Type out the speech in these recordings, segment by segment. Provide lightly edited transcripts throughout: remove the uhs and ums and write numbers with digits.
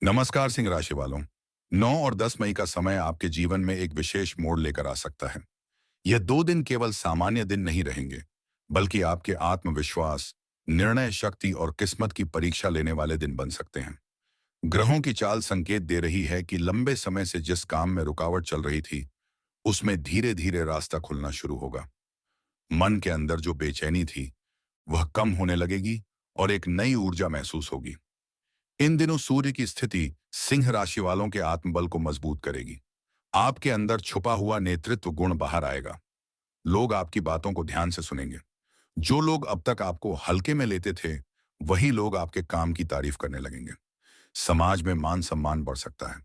नमस्कार सिंह राशि वालों। 9 और 10 मई का समय आपके जीवन में एक विशेष मोड़ लेकर आ सकता है। यह 2 दिन केवल सामान्य दिन नहीं रहेंगे, बल्कि आपके आत्मविश्वास, निर्णय शक्ति और किस्मत की परीक्षा लेने वाले दिन बन सकते हैं। ग्रहों की चाल संकेत दे रही है कि लंबे समय से जिस काम में रुकावट चल रही थी, उसमें धीरे धीरे रास्ता खुलना शुरू होगा। मन के अंदर जो बेचैनी थी, वह कम होने लगेगी और एक नई ऊर्जा महसूस होगी। इन दिनों सूर्य की स्थिति सिंह राशि वालों के आत्मबल को मजबूत करेगी। आपके अंदर छुपा हुआ नेतृत्व गुण बाहर आएगा। लोग आपकी बातों को ध्यान से सुनेंगे। जो लोग अब तक आपको हल्के में लेते थे, वही लोग आपके काम की तारीफ करने लगेंगे। समाज में मान सम्मान बढ़ सकता है।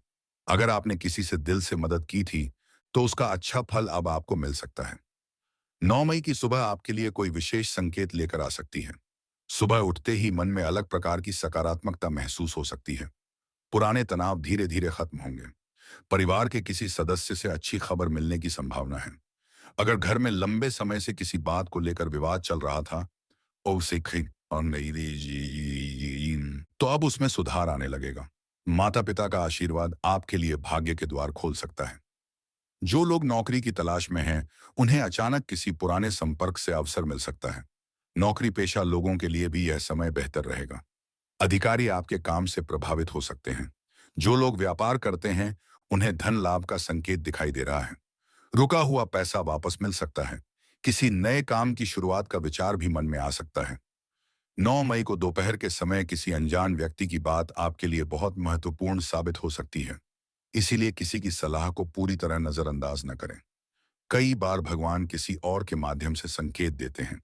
अगर आपने किसी से दिल से मदद की थी, तो उसका अच्छा फल अब आपको मिल सकता है। 9 मई की सुबह आपके लिए कोई विशेष संकेत लेकर आ सकती है। सुबह उठते ही मन में अलग प्रकार की सकारात्मकता महसूस हो सकती है। पुराने तनाव धीरे धीरे खत्म होंगे। परिवार के किसी सदस्य से अच्छी खबर मिलने की संभावना है। अगर घर में लंबे समय से किसी बात को लेकर विवाद चल रहा था और उसे तो अब उसमें सुधार आने लगेगा। माता पिता का आशीर्वाद आपके लिए भाग्य के द्वार खोल सकता है। जो लोग नौकरी की तलाश में हैं, उन्हें अचानक किसी पुराने संपर्क से अवसर मिल सकता है। नौकरी पेशा लोगों के लिए भी यह समय बेहतर रहेगा। अधिकारी आपके काम से प्रभावित हो सकते हैं। जो लोग व्यापार करते हैं, उन्हें धन लाभ का संकेत दिखाई दे रहा है। रुका हुआ पैसा वापस मिल सकता है। किसी नए काम की शुरुआत का विचार भी मन में आ सकता है। 9 मई को दोपहर के समय किसी अनजान व्यक्ति की बात आपके लिए बहुत महत्वपूर्ण साबित हो सकती है। इसीलिए किसी की सलाह को पूरी तरह नजरअंदाज न करें। कई बार भगवान किसी और के माध्यम से संकेत देते हैं।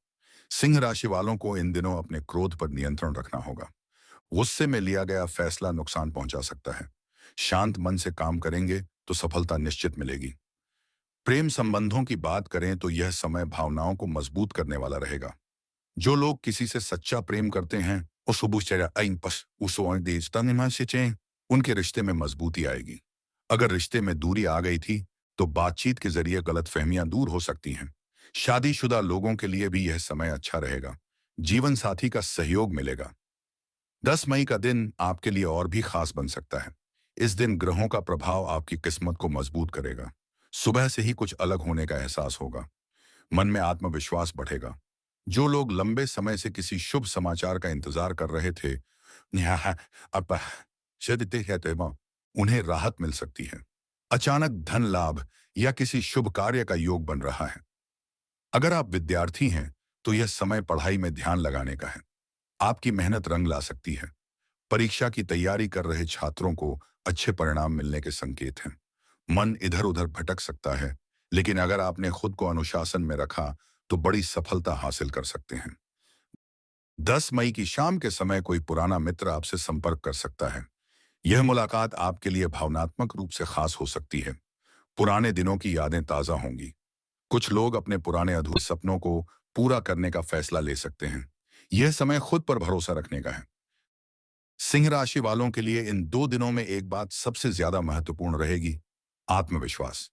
सिंह राशि वालों को इन दिनों अपने क्रोध पर नियंत्रण रखना होगा। गुस्से में लिया गया फैसला नुकसान पहुंचा सकता है। शांत मन से काम करेंगे तो सफलता निश्चित मिलेगी। प्रेम संबंधों की बात करें तो यह समय भावनाओं को मजबूत करने वाला रहेगा। जो लोग किसी से सच्चा प्रेम करते हैं उनके रिश्ते में मजबूती आएगी। अगर रिश्ते में दूरी आ गई थी, तो बातचीत के जरिए गलतफहमियां दूर हो सकती हैं। शादीशुदा लोगों के लिए भी यह समय अच्छा रहेगा। जीवन साथी का सहयोग मिलेगा। 10 मई का दिन आपके लिए और भी खास बन सकता है। इस दिन ग्रहों का प्रभाव आपकी किस्मत को मजबूत करेगा। सुबह से ही कुछ अलग होने का एहसास होगा। मन में आत्मविश्वास बढ़ेगा। जो लोग लंबे समय से किसी शुभ समाचार का इंतजार कर रहे थे, न्याहा, अब शायद कहते हैं, उन्हें राहत मिल सकती है। अचानक धन लाभ या किसी शुभ कार्य का योग बन रहा है। अगर आप विद्यार्थी हैं, तो यह समय पढ़ाई में ध्यान लगाने का है। आपकी मेहनत रंग ला सकती है। परीक्षा की तैयारी कर रहे छात्रों को अच्छे परिणाम मिलने के संकेत हैं। मन इधर उधर भटक सकता है, लेकिन अगर आपने खुद को अनुशासन में रखा, तो बड़ी सफलता हासिल कर सकते हैं। 10 मई की शाम के समय कोई पुराना मित्र आपसे संपर्क कर सकता है। यह मुलाकात आपके लिए भावनात्मक रूप से खास हो सकती है। पुराने दिनों की यादें ताजा होंगी। कुछ लोग अपने पुराने अधूरे सपनों को पूरा करने का फैसला ले सकते हैं। यह समय खुद पर भरोसा रखने का है। सिंह राशि वालों के लिए इन 2 दिनों में एक बात सबसे ज्यादा महत्वपूर्ण रहेगी, आत्मविश्वास।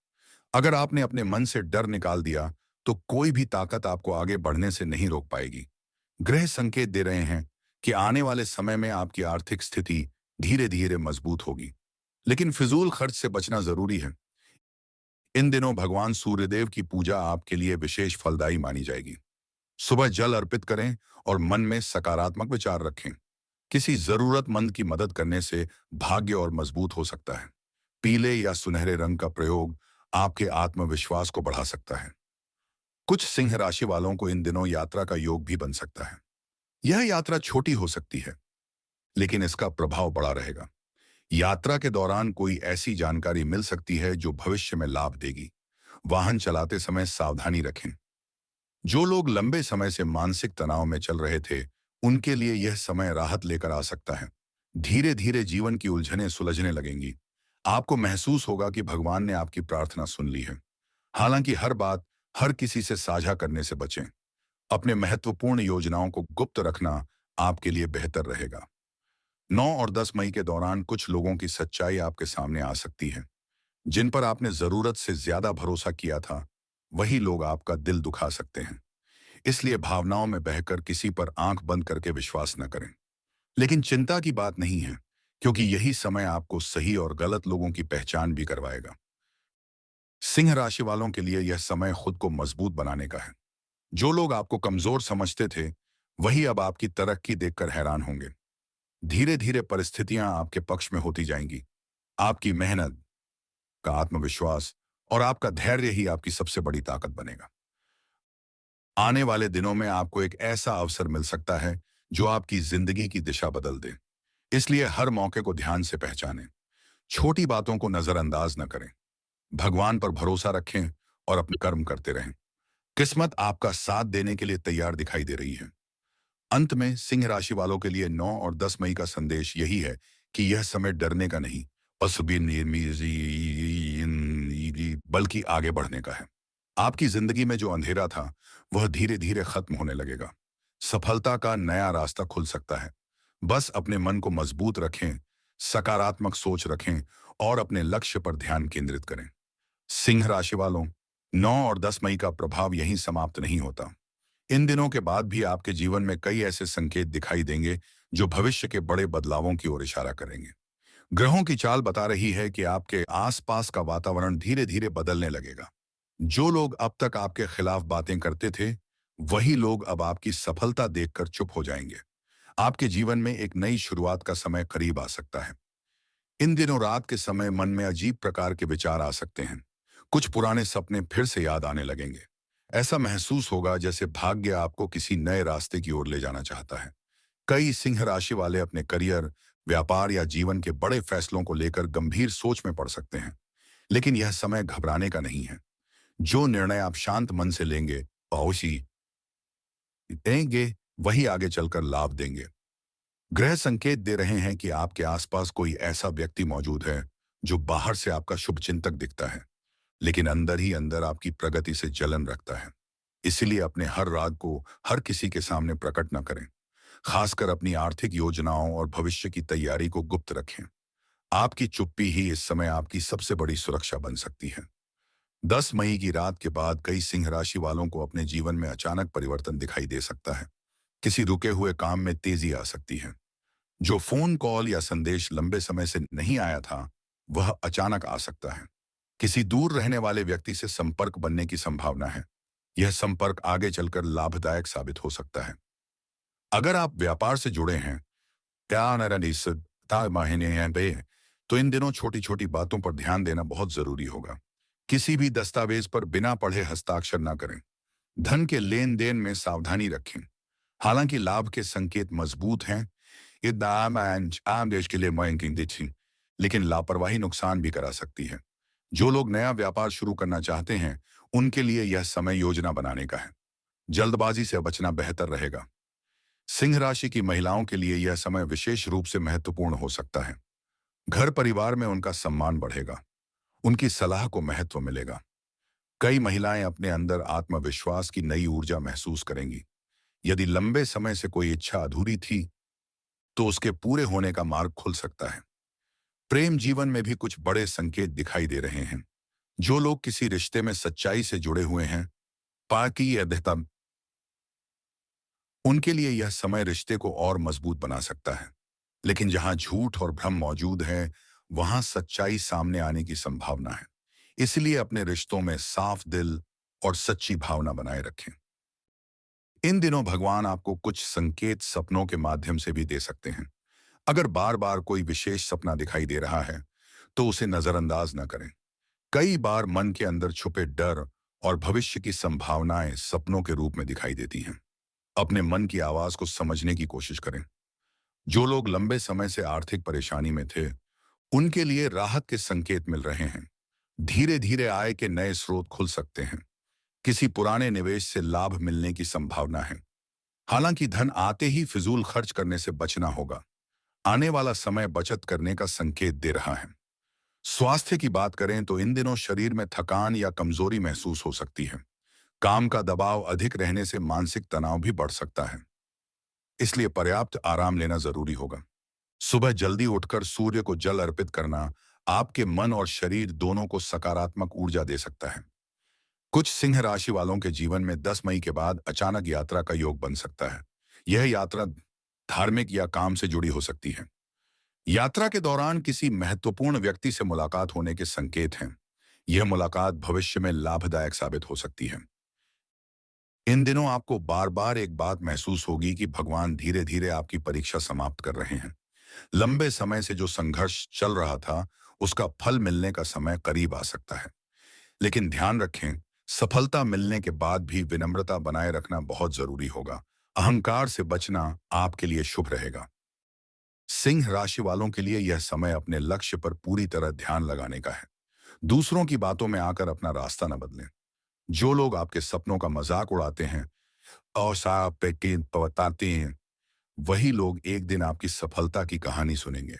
अगर आपने अपने मन से डर निकाल दिया, तो कोई भी ताकत आपको आगे बढ़ने से नहीं रोक पाएगी। ग्रह संकेत दे रहे हैं कि आने वाले समय में आपकी आर्थिक स्थिति धीरे धीरे मजबूत होगी, लेकिन फिजूल खर्च से बचना जरूरी है। इन दिनों भगवान सूर्यदेव की पूजा आपके लिए विशेष फलदायी मानी जाएगी। सुबह जल अर्पित करें और मन में सकारात्मक विचार रखें। किसी जरूरतमंद की मदद करने से भाग्य और मजबूत हो सकता है। पीले या सुनहरे रंग का प्रयोग आपके आत्मविश्वास को बढ़ा सकता है। कुछ सिंह राशि वालों को इन दिनों यात्रा का योग भी बन सकता है। यह यात्रा छोटी हो सकती है, लेकिन इसका प्रभाव बड़ा रहेगा। यात्रा के दौरान कोई ऐसी जानकारी मिल सकती है जो भविष्य में लाभ देगी। वाहन चलाते समय सावधानी रखें। जो लोग लंबे समय से मानसिक तनाव में चल रहे थे, उनके लिए यह समय राहत लेकर आ सकता है। धीरे धीरे जीवन की उलझनें सुलझने लगेंगी। आपको महसूस होगा कि भगवान ने आपकी प्रार्थना सुन ली है। हालांकि हर बात हर किसी से साझा करने से बचें। अपने महत्वपूर्ण योजनाओं को गुप्त रखना आपके लिए बेहतर रहेगा। 9 और 10 मई के दौरान कुछ लोगों की सच्चाई आपके सामने आ सकती है। जिन पर आपने जरूरत से ज्यादा भरोसा किया था, वही लोग आपका दिल दुखा सकते हैं। इसलिए भावनाओं में बहकर किसी पर आंख बंद करके विश्वास न करें। लेकिन चिंता की बात नहीं है, क्योंकि यही समय आपको सही और गलत लोगों की पहचान भी करवाएगा। सिंह राशि वालों के लिए यह समय खुद को मजबूत बनाने का है। जो लोग आपको कमजोर समझते थे, वही अब आपकी तरक्की देखकर हैरान होंगे। धीरे धीरे परिस्थितियां आपके पक्ष में होती जाएंगी। आपकी मेहनत का आत्मविश्वास और आपका धैर्य ही आपकी सबसे बड़ी ताकत बनेगा। आने वाले दिनों में आपको एक ऐसा अवसर मिल सकता है जो आपकी जिंदगी की दिशा बदल दे। इसलिए हर मौके को ध्यान से पहचानें। छोटी बातों को नजरअंदाज न करें। भगवान पर भरोसा रखें और अपने कर्म करते रहें। किस्मत आपका साथ देने के लिए तैयार दिखाई दे रही है। अंत में सिंह राशि वालों के लिए 9 और 10 मई का संदेश यही है कि यह समय डरने का नहीं, बल्कि आगे बढ़ने का है। आपकी जिंदगी में जो अंधेरा था, वह धीरे धीरे खत्म होने लगेगा। सफलता का नया रास्ता खुल सकता है। बस अपने मन को मजबूत रखें, सकारात्मक सोच रखें और अपने लक्ष्य पर ध्यान केंद्रित करें। सिंह राशि वालों, 9 और 10 मई का प्रभाव यहीं समाप्त नहीं होता। इन दिनों के बाद भी आपके जीवन में कई ऐसे संकेत दिखाई देंगे जो भविष्य के बड़े बदलावों की ओर इशारा करेंगे। ग्रहों की चाल बता रही है कि आपके आसपास का वातावरण धीरे धीरे बदलने लगेगा। जो लोग अब तक आपके खिलाफ बातें करते थे, वही लोग अब आपकी सफलता देखकर चुप हो जाएंगे। आपके जीवन में एक नई शुरुआत का समय करीब आ सकता है। इन दिनों रात के समय मन में अजीब प्रकार के विचार आ सकते हैं। कुछ पुराने सपने फिर से याद आने लगेंगे। ऐसा महसूस होगा जैसे भाग्य आपको किसी नए रास्ते की ओर ले जाना चाहता है। कई सिंह राशि वाले अपने करियर, व्यापार या जीवन के बड़े फैसलों को लेकर गंभीर सोच में पड़ सकते हैं। लेकिन यह समय घबराने का नहीं है। जो निर्णय आप शांत मन से लेंगे, अवश्य देंगे, वही आगे चलकर लाभ देंगे। ग्रह संकेत दे रहे हैं कि आपके आसपास कोई ऐसा व्यक्ति मौजूद है जो बाहर से आपका शुभचिंतक दिखता है, लेकिन अंदर ही अंदर आपकी प्रगति से जलन रखता है। इसीलिए अपने हर राग को हर किसी के सामने प्रकट न करें। खासकर अपनी आर्थिक योजनाओं और भविष्य की तैयारी को गुप्त रखें। आपकी चुप्पी ही इस समय आपकी सबसे बड़ी सुरक्षा बन सकती है। 10 मई की रात के बाद कई सिंह राशि वालों को अपने जीवन में अचानक परिवर्तन दिखाई दे सकता है। किसी रुके हुए काम में तेजी आ सकती है। जो फोन कॉल या संदेश लंबे समय से नहीं आया था, वह अचानक आ सकता है। किसी दूर रहने वाले व्यक्ति से संपर्क बनने की संभावना है। यह संपर्क आगे चलकर लाभदायक साबित हो सकता है। अगर आप व्यापार से जुड़े हैं, महीने हैं बे, तो इन दिनों छोटी छोटी बातों पर ध्यान देना बहुत जरूरी होगा। किसी भी दस्तावेज पर बिना पढ़े हस्ताक्षर न करें। धन के लेन देन में सावधानी रखें। हालांकि लाभ के संकेत मजबूत हैं, ये दाम आम देश के लिए मुमकिन थी, लेकिन लापरवाही नुकसान भी करा सकती है। जो लोग नया व्यापार शुरू करना चाहते हैं, उनके लिए यह समय योजना बनाने का है। जल्दबाजी से बचना बेहतर रहेगा। सिंह राशि की महिलाओं के लिए यह समय विशेष रूप से महत्वपूर्ण हो सकता है। घर परिवार में उनका सम्मान बढ़ेगा। उनकी सलाह को महत्व मिलेगा। कई महिलाएं अपने अंदर आत्मविश्वास की नई ऊर्जा महसूस करेंगी। यदि लंबे समय से कोई इच्छा अधूरी थी, तो उसके पूरे होने का मार्ग खुल सकता है। प्रेम जीवन में भी कुछ बड़े संकेत दिखाई दे रहे हैं। जो लोग किसी रिश्ते में सच्चाई से जुड़े हुए हैं, पाकी यद्यतम, उनके लिए यह समय रिश्ते को और मजबूत बना सकता है। लेकिन जहां झूठ और भ्रम मौजूद है, वहां सच्चाई सामने आने की संभावना है। इसलिए अपने रिश्तों में साफ दिल और सच्ची भावना बनाए रखें। इन दिनों भगवान आपको कुछ संकेत सपनों के माध्यम से भी दे सकते हैं। अगर बार बार कोई विशेष सपना दिखाई दे रहा है, तो उसे नजरअंदाज न करें। कई बार मन के अंदर छुपे डर और भविष्य की संभावनाएं सपनों के रूप में दिखाई देती हैं। अपने मन की आवाज को समझने की कोशिश करें। जो लोग लंबे समय से आर्थिक परेशानी में थे, उनके लिए राहत के संकेत मिल रहे हैं। धीरे धीरे आय के नए स्रोत खुल सकते हैं। किसी पुराने निवेश से लाभ मिलने की संभावना है। हालांकि धन आते ही फिजूल खर्च करने से बचना होगा। आने वाला समय बचत करने का संकेत दे रहा है। स्वास्थ्य की बात करें तो इन दिनों शरीर में थकान या कमजोरी महसूस हो सकती है। काम का दबाव अधिक रहने से मानसिक तनाव भी बढ़ सकता है। इसलिए पर्याप्त आराम लेना जरूरी होगा। सुबह जल्दी उठकर सूर्य को जल अर्पित करना आपके मन और शरीर दोनों को सकारात्मक ऊर्जा दे सकता है। कुछ सिंह राशि वालों के जीवन में 10 मई के बाद अचानक यात्रा का योग बन सकता है। यह यात्रा धार्मिक या काम से जुड़ी हो सकती है। यात्रा के दौरान किसी महत्वपूर्ण व्यक्ति से मुलाकात होने के संकेत हैं। यह मुलाकात भविष्य में लाभदायक साबित हो सकती है। इन दिनों आपको बार बार एक बात महसूस होगी कि भगवान धीरे धीरे आपकी परीक्षा समाप्त कर रहे हैं। लंबे समय से जो संघर्ष चल रहा था, उसका फल मिलने का समय करीब आ सकता है। लेकिन ध्यान रखें, सफलता मिलने के बाद भी विनम्रता बनाए रखना बहुत जरूरी होगा। अहंकार से बचना आपके लिए शुभ रहेगा। सिंह राशि वालों के लिए यह समय अपने लक्ष्य पर पूरी तरह ध्यान लगाने का है। दूसरों की बातों में आकर अपना रास्ता न बदलें। जो लोग आपके सपनों का मजाक उड़ाते हैं और साफ पे बताते हैं, वही लोग एक दिन आपकी सफलता की कहानी सुनेंगे।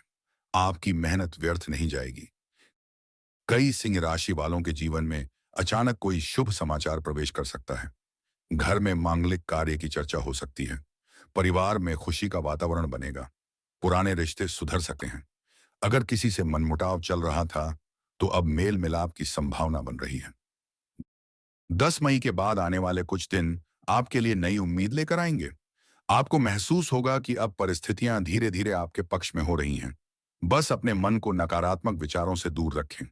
आपकी मेहनत व्यर्थ नहीं जाएगी। कई सिंह राशि वालों के जीवन में अचानक कोई शुभ समाचार प्रवेश कर सकता है। घर में मांगलिक कार्य की चर्चा हो सकती है। परिवार में खुशी का वातावरण बनेगा। पुराने रिश्ते सुधर सकते हैं। अगर किसी से मनमुटाव चल रहा था, तो अब मेल मिलाप की संभावना बन रही है। 10 मई के बाद आने वाले कुछ दिन आपके लिए नई उम्मीद लेकर आएंगे। आपको महसूस होगा कि अब परिस्थितियां धीरे धीरे आपके पक्ष में हो रही हैं। बस अपने मन को नकारात्मक विचारों से दूर रखें।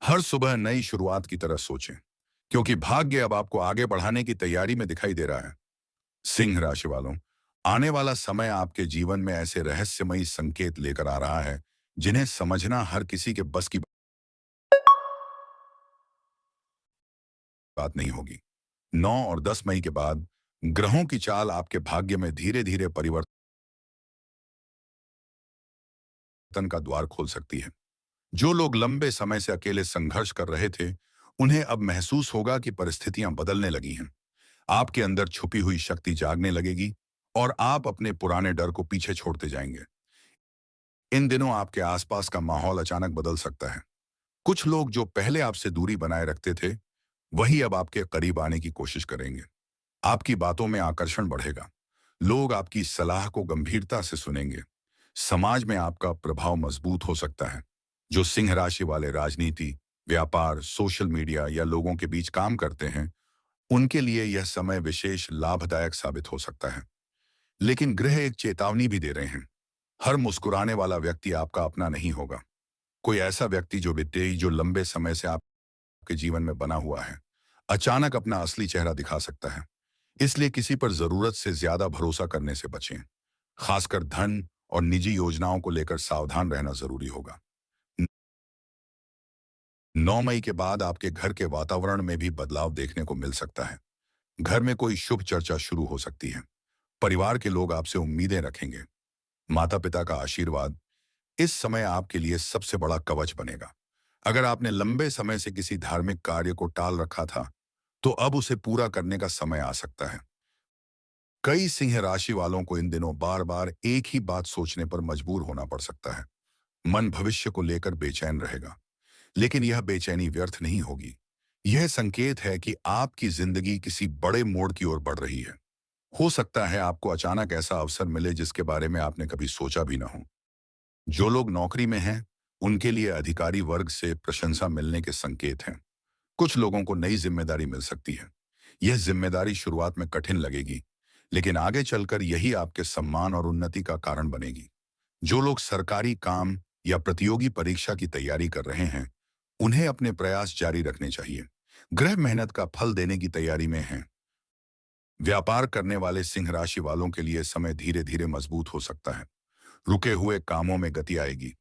हर सुबह नई शुरुआत की तरह सोचें, क्योंकि भाग्य अब आपको आगे बढ़ाने की तैयारी में दिखाई दे रहा है। सिंह राशि वालों, आने वाला समय आपके जीवन में ऐसे रहस्यमयी संकेत लेकर आ रहा है, जिन्हें समझना हर किसी के बस की बात नहीं होगी। 9 और 10 मई के बाद ग्रहों की चाल आपके भाग्य में धीरे धीरे परिवर्तन का द्वार खोल सकती है। जो लोग लंबे समय से अकेले संघर्ष कर रहे थे, उन्हें अब महसूस होगा कि परिस्थितियां बदलने लगी हैं। आपके अंदर छुपी हुई शक्ति जागने लगेगी और आप अपने पुराने डर को पीछे छोड़ते जाएंगे। इन दिनों आपके आसपास का माहौल अचानक बदल सकता है। कुछ लोग जो पहले आपसे दूरी बनाए रखते थे, वही अब आपके करीब आने की कोशिश करेंगे। आपकी बातों में आकर्षण बढ़ेगा। लोग आपकी सलाह को गंभीरता से सुनेंगे। समाज में आपका प्रभाव मजबूत हो सकता है। जो सिंह राशि वाले राजनीति, व्यापार, सोशल मीडिया या लोगों के बीच काम करते हैं, उनके लिए यह समय विशेष लाभदायक साबित हो सकता है। लेकिन ग्रह एक चेतावनी भी दे रहे हैं। हर मुस्कुराने वाला व्यक्ति आपका अपना नहीं होगा। कोई ऐसा व्यक्ति जो लंबे समय से आपके जीवन में बना हुआ है, अचानक अपना असली चेहरा दिखा सकता है। इसलिए किसी पर जरूरत से ज्यादा भरोसा करने से बचें। खासकर धन और निजी योजनाओं को लेकर सावधान रहना जरूरी होगा। 9 मई के बाद आपके घर के वातावरण में भी बदलाव देखने को मिल सकता है। घर में कोई शुभ चर्चा शुरू हो सकती है। परिवार के लोग आपसे उम्मीदें रखेंगे। माता पिता का आशीर्वाद इस समय आपके लिए सबसे बड़ा कवच बनेगा। अगर आपने लंबे समय से किसी धार्मिक कार्य को टाल रखा था, तो अब उसे पूरा करने का समय आ सकता है। कई सिंह राशि वालों को इन दिनों बार बार एक ही बात सोचने पर मजबूर होना पड़ सकता है। मन भविष्य को लेकर बेचैन रहेगा। लेकिन यह बेचैनी व्यर्थ नहीं होगी। यह संकेत है कि आपकी जिंदगी किसी बड़े मोड़ की ओर बढ़ रही है। हो सकता है आपको अचानक ऐसा अवसर मिले जिसके बारे में आपने कभी सोचा भी ना हो। जो लोग नौकरी में हैं, उनके लिए अधिकारी वर्ग से प्रशंसा मिलने के संकेत हैं। कुछ लोगों को नई जिम्मेदारी मिल सकती है। यह जिम्मेदारी शुरुआत में कठिन लगेगी, लेकिन आगे चलकर यही आपके सम्मान और उन्नति का कारण बनेगी। जो लोग सरकारी काम या प्रतियोगी परीक्षा की तैयारी कर रहे हैं, उन्हें अपने प्रयास जारी रखने चाहिए। ग्रह मेहनत का फल देने की तैयारी में हैं। व्यापार करने वाले सिंह राशि वालों के लिए समय धीरे धीरे मजबूत हो सकता है। रुके हुए कामों में गति आएगी।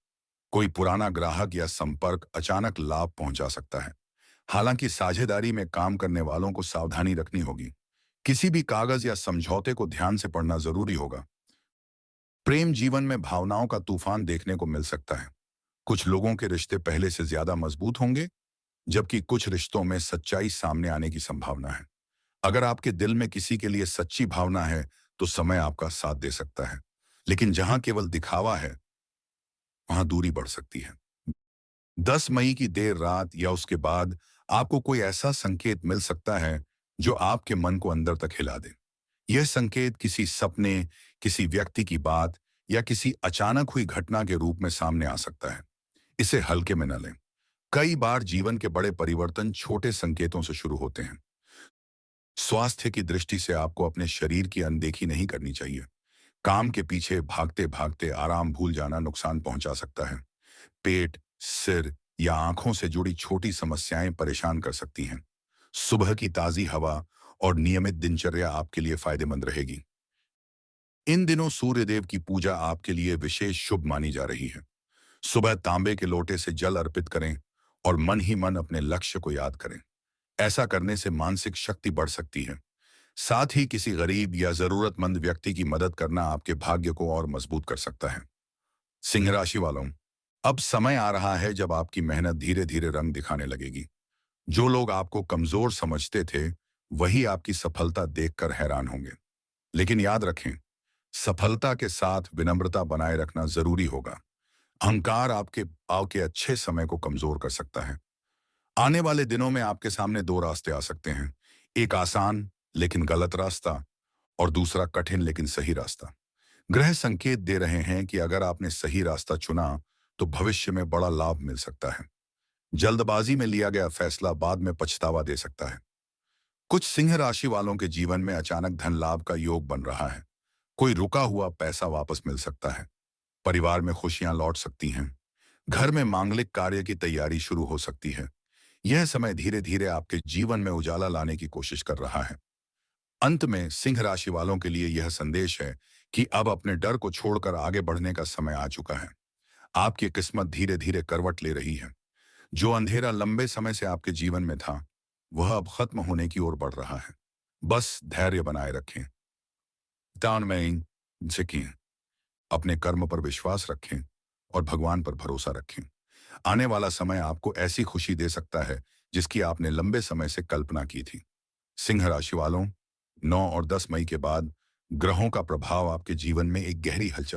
कोई पुराना ग्राहक या संपर्क अचानक लाभ पहुंचा सकता है। हालांकि साझेदारी में काम करने वालों को सावधानी रखनी होगी। किसी भी कागज या समझौते को ध्यान से पढ़ना जरूरी होगा। प्रेम जीवन में भावनाओं का तूफान देखने को मिल सकता है। कुछ लोगों के रिश्ते पहले से ज्यादा मजबूत होंगे, जबकि कुछ रिश्तों में सच्चाई सामने आने की संभावना है। अगर आपके दिल में किसी के लिए सच्ची भावना है, तो समय आपका साथ दे सकता है। लेकिन जहां केवल दिखावा है, वहां दूरी बढ़ सकती है। 10 मई की देर रात या उसके बाद आपको कोई ऐसा संकेत मिल सकता है जो आपके मन को अंदर तक हिला दे। यह संकेत किसी सपने, किसी व्यक्ति की बात या किसी अचानक हुई घटना के रूप में सामने आ सकता है। इसे हल्के में न लें। कई बार जीवन के बड़े परिवर्तन छोटे संकेतों से शुरू होते हैं। स्वास्थ्य की दृष्टि से आपको अपने शरीर की अनदेखी नहीं करनी चाहिए। काम के पीछे भागते भागते आराम भूल जाना नुकसान पहुंचा सकता है। पेट, सिर या आंखों से जुड़ी छोटी समस्याएं परेशान कर सकती हैं। सुबह की ताजी हवा और नियमित दिनचर्या आपके लिए फायदेमंद रहेगी। इन दिनों सूर्यदेव की पूजा आपके लिए विशेष शुभ मानी जा रही है। सुबह तांबे के लोटे से जल अर्पित करें और मन ही मन अपने लक्ष्य को याद करें। ऐसा करने से मानसिक शक्ति बढ़ सकती है। साथ ही किसी गरीब या जरूरतमंद व्यक्ति की मदद करना आपके भाग्य को और मजबूत कर सकता है। सिंह राशि वालों, अब समय आ रहा है जब आपकी मेहनत धीरे धीरे रंग दिखाने लगेगी। जो लोग आपको कमजोर समझते थे, वही आपकी सफलता देखकर हैरान होंगे। लेकिन याद रखें, सफलता के साथ विनम्रता बनाए रखना जरूरी होगा। अहंकार आपके आपके अच्छे समय को कमजोर कर सकता है। आने वाले दिनों में आपके सामने दो रास्ते आ सकते हैं। एक आसान लेकिन गलत रास्ता, और दूसरा कठिन लेकिन सही रास्ता। ग्रह संकेत दे रहे हैं कि अगर आपने सही रास्ता चुना तो भविष्य में बड़ा लाभ मिल सकता है। जल्दबाजी में लिया गया फैसला बाद में पछतावा दे सकता है। कुछ सिंह राशि वालों के जीवन में अचानक धन लाभ का योग बन रहा है। कोई रुका हुआ पैसा वापस मिल सकता है। परिवार में खुशियां लौट सकती हैं। घर में मांगलिक कार्य की तैयारी शुरू हो सकती है। यह समय धीरे धीरे आपके जीवन में उजाला लाने की कोशिश कर रहा है। अंत में सिंह राशि वालों के लिए यह संदेश है कि अब अपने डर को छोड़कर आगे बढ़ने का समय आ चुका है। आपकी किस्मत धीरे धीरे करवट ले रही है। जो अंधेरा लंबे समय से आपके जीवन में था, वह अब खत्म होने की ओर बढ़ रहा है। बस धैर्य बनाए रखें, दान में सीखें, अपने कर्म पर विश्वास रखें और भगवान पर भरोसा रखें। आने वाला समय आपको ऐसी खुशी दे सकता है जिसकी आपने लंबे समय से कल्पना की थी। सिंह राशि वालों, 9 और 10 मई के बाद ग्रहों का प्रभाव आपके जीवन में एक गहरी हलचल